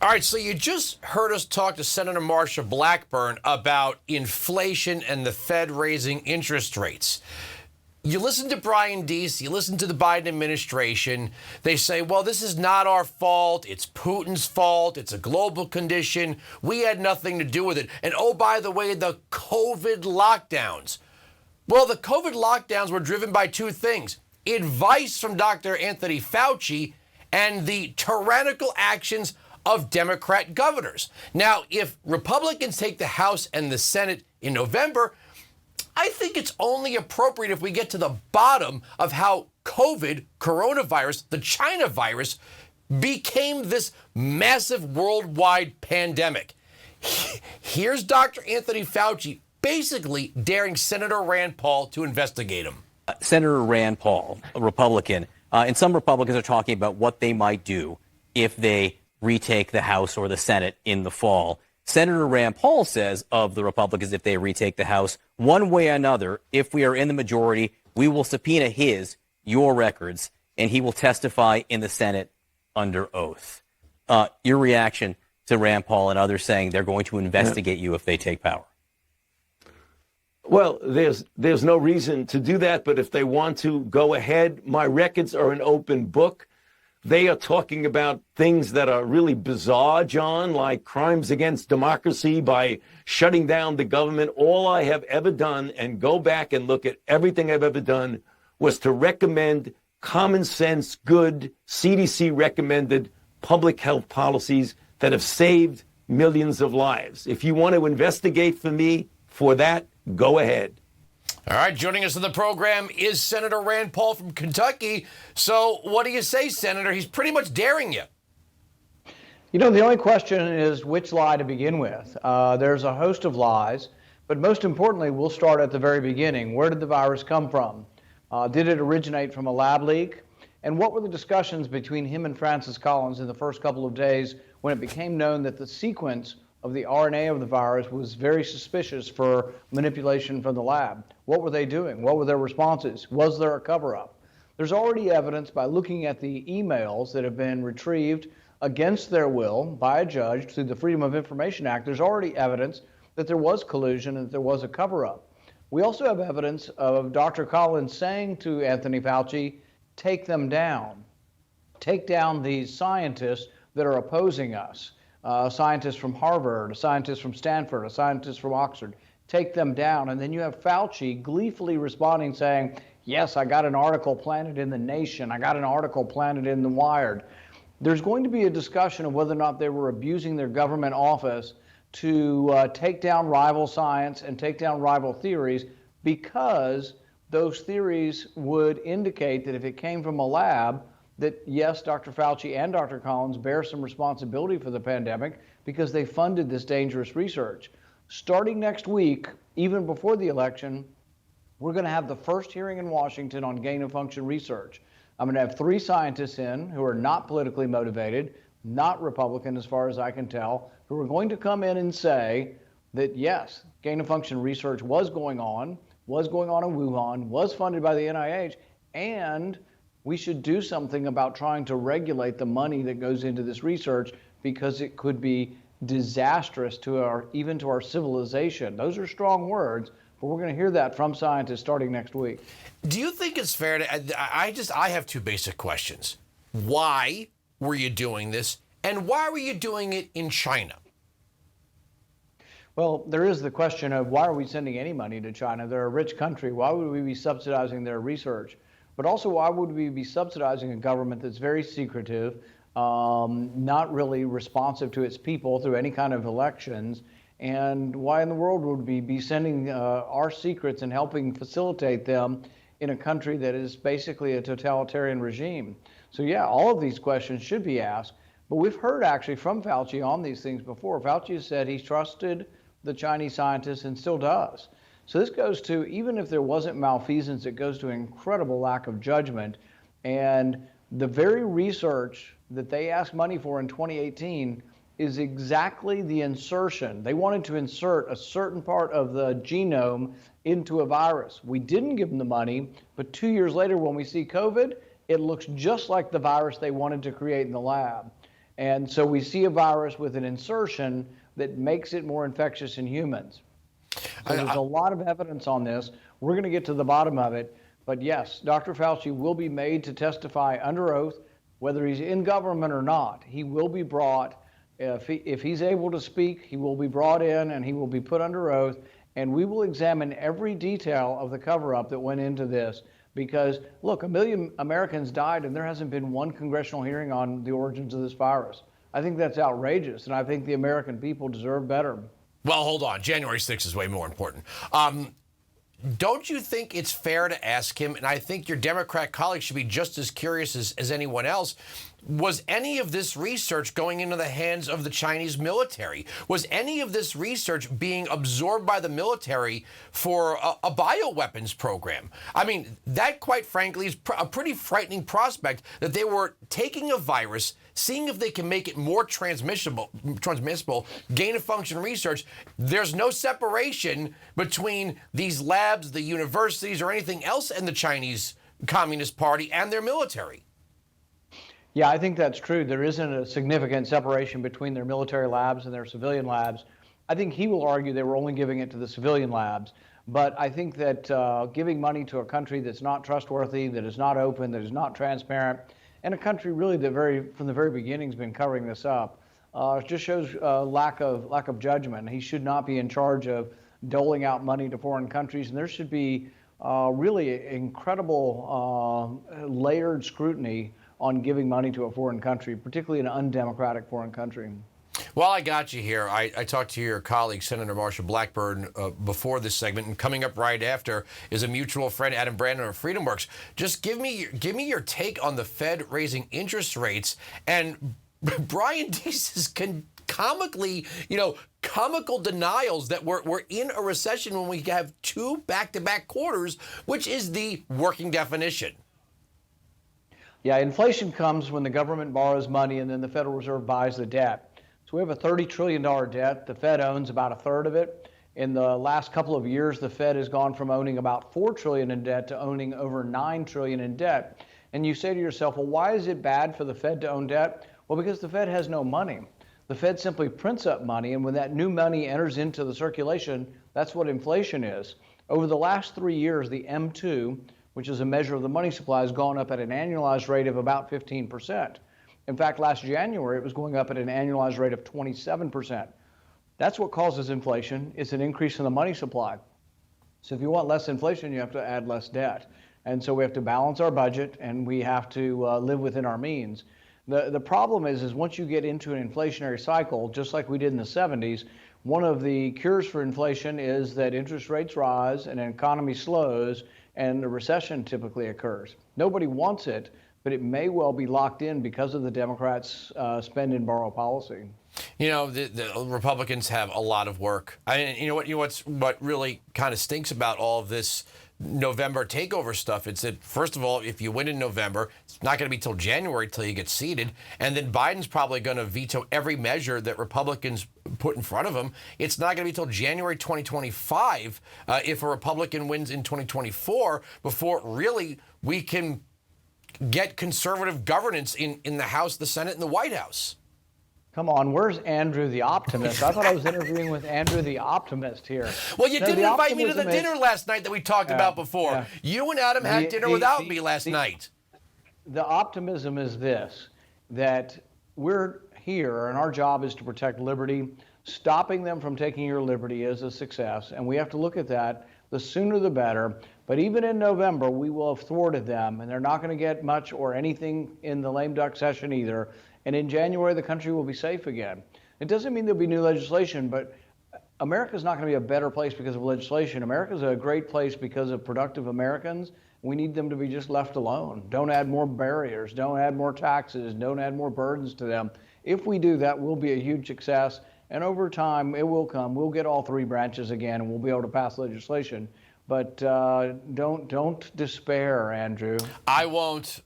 All right, so you just heard us talk to Senator Marsha Blackburn about inflation and the Fed raising interest rates. You listen to Brian Deese, you listen to the Biden administration. They say, well, this is not our fault. It's Putin's fault. It's a global condition. We had nothing to do with it. And oh, by the way, the COVID lockdowns. Well, the COVID lockdowns were driven by two things: advice from Dr. Anthony Fauci and the tyrannical actions of Democrat governors. Now, if Republicans take the House and the Senate in November, I think it's only appropriate if we get to the bottom of how coronavirus, the China virus, became this massive worldwide pandemic. Here's Dr. Anthony Fauci basically daring Senator Rand Paul to investigate him. Senator Rand Paul, a Republican, and some Republicans are talking about what they might do if they retake the House or the Senate in the fall. Senator Rand Paul says of the Republicans, if they retake the House, one way or another, if we are in the majority, we will subpoena your records, and he will testify in the Senate under oath. Your reaction to Rand Paul and others saying they're going to investigate you if they take power? Well, there's no reason to do that, but if they want to, go ahead. My records are an open book. They are talking about things that are really bizarre, John, like crimes against democracy by shutting down the government. All I have ever done, and go back and look at everything I've ever done, was to recommend common sense, good, CDC recommended public health policies that have saved millions of lives. If you want to investigate for me for that, go ahead. All right, joining us on the program is Senator Rand Paul from Kentucky. So what do you say, Senator? He's pretty much daring you. You know, the only question is which lie to begin with. There's a host of lies, but most importantly, we'll start at the very beginning. Where did the virus come from? Did it originate from a lab leak? And what were the discussions between him and Francis Collins in the first couple of days when it became known that the sequence of the RNA of the virus was very suspicious for manipulation from the lab? What were they doing? What were their responses? Was there a cover-up? There's already evidence by looking at the emails that have been retrieved against their will by a judge through the Freedom of Information Act. There's already evidence that there was collusion and that there was a cover-up. We also have evidence of Dr. Collins saying to Anthony Fauci, take them down. Take down these scientists that are opposing us. Scientists from Harvard, a scientist from Stanford, a scientist from Oxford. Take them down. And then you have Fauci gleefully responding saying, yes, I got an article planted in The Nation. I got an article planted in The Wired. There's going to be a discussion of whether or not they were abusing their government office to take down rival science and take down rival theories, because those theories would indicate that if it came from a lab, that yes, Dr. Fauci and Dr. Collins bear some responsibility for the pandemic because they funded this dangerous research. Starting next week, even before the election, we're going to have the first hearing in Washington on gain-of-function research. I'm going to have 3 scientists in who are not politically motivated, not Republican as far as I can tell, who are going to come in and say that yes, gain-of-function research was going on in Wuhan, was funded by the NIH, and we should do something about trying to regulate the money that goes into this research because it could be disastrous to even to our civilization. Those are strong words, but we're going to hear that from scientists starting next week. Do you think it's fair to, I have 2 basic questions. Why were you doing this? And why were you doing it in China? Well, there is the question of why are we sending any money to China? They're a rich country. Why would we be subsidizing their research? But also, why would we be subsidizing a government that's very secretive, not really responsive to its people through any kind of elections? And why in the world would we be sending our secrets and helping facilitate them in a country that is basically a totalitarian regime? So yeah, all of these questions should be asked. But we've heard actually from Fauci on these things before. Fauci has said he's trusted the Chinese scientists and still does. So this goes to, even if there wasn't malfeasance, it goes to an incredible lack of judgment. And the very research that they asked money for in 2018 is exactly the insertion. They wanted to insert a certain part of the genome into a virus. We didn't give them the money, but 2 years later when we see COVID, it looks just like the virus they wanted to create in the lab. And so we see a virus with an insertion that makes it more infectious in humans. So there's a lot of evidence on this. We're going to get to the bottom of it. But yes, Dr. Fauci will be made to testify under oath, whether he's in government or not. He will be brought. If he's able to speak, he will be brought in and he will be put under oath. And we will examine every detail of the cover-up that went into this. Because, look, 1 million Americans died and there hasn't been one congressional hearing on the origins of this virus. I think that's outrageous, and I think the American people deserve better. Well, hold on. January 6th is way more important. Don't you think it's fair to ask him, and I think your Democrat colleagues should be just as curious as anyone else, was any of this research going into the hands of the Chinese military? Was any of this research being absorbed by the military for a bioweapons program? I mean, that, quite frankly, is a pretty frightening prospect, that they were taking a virus, seeing if they can make it more transmissible, gain-of-function research. There's no separation between these labs, the universities, or anything else in the Chinese Communist Party and their military. Yeah, I think that's true. There isn't a significant separation between their military labs and their civilian labs. I think he will argue they were only giving it to the civilian labs. But I think that giving money to a country that's not trustworthy, that is not open, that is not transparent, and a country really that from the very beginning has been covering this up, just shows lack of judgment. He should not be in charge of doling out money to foreign countries, and there should be really incredible layered scrutiny on giving money to a foreign country, particularly an undemocratic foreign country. Well, I got you here. I talked to your colleague, Senator Marsha Blackburn, before this segment, and coming up right after is a mutual friend, Adam Brandon of FreedomWorks. Just give me your take on the Fed raising interest rates and Brian Deese's comical denials that we're in a recession when we have two back-to-back quarters, which is the working definition. Yeah, inflation comes when the government borrows money and then the Federal Reserve buys the debt. So we have a $30 trillion debt. The Fed owns about a third of it. In the last couple of years, the Fed has gone from owning about $4 trillion in debt to owning over $9 trillion in debt. And you say to yourself, well, why is it bad for the Fed to own debt? Well, because the Fed has no money. The Fed simply prints up money, and when that new money enters into the circulation, that's what inflation is. Over the last 3 years, the M2, which is a measure of the money supply, has gone up at an annualized rate of about 15%. In fact, last January, it was going up at an annualized rate of 27%. That's what causes inflation. It's an increase in the money supply. So if you want less inflation, you have to add less debt. And so we have to balance our budget, and we have to live within our means. The problem is once you get into an inflationary cycle, just like we did in the 70s, one of the cures for inflation is that interest rates rise and an economy slows, and a recession typically occurs. Nobody wants it, but it may well be locked in because of the Democrats' spend and borrow policy. You know, the Republicans have a lot of work. What really kind of stinks about all of this November takeover stuff, it's that, first of all, if you win in November, it's not going to be till January till you get seated. And then Biden's probably going to veto every measure that Republicans put in front of him. It's not going to be till January 2025 if a Republican wins in 2024 before really we can get conservative governance in the House, the Senate, and the White House. Come on, where's Andrew the Optimist? I thought I was interviewing with Andrew the Optimist here. Well, you didn't invite me to the dinner last night that we talked about before. Yeah. You and Adam had dinner without me last night. The optimism is this, that we're here and our job is to protect liberty. Stopping them from taking your liberty is a success, and we have to look at that. The sooner the better. But even in November, we will have thwarted them, and they're not going to get much or anything in the lame duck session either. And in January, the country will be safe again. It doesn't mean there'll be new legislation, but America's not going to be a better place because of legislation. America's a great place because of productive Americans. We need them to be just left alone. Don't add more barriers. Don't add more taxes. Don't add more burdens to them. If we do that, we'll be a huge success. And over time, it will come. We'll get all three branches again, and we'll be able to pass legislation. But don't despair, Andrew. I won't.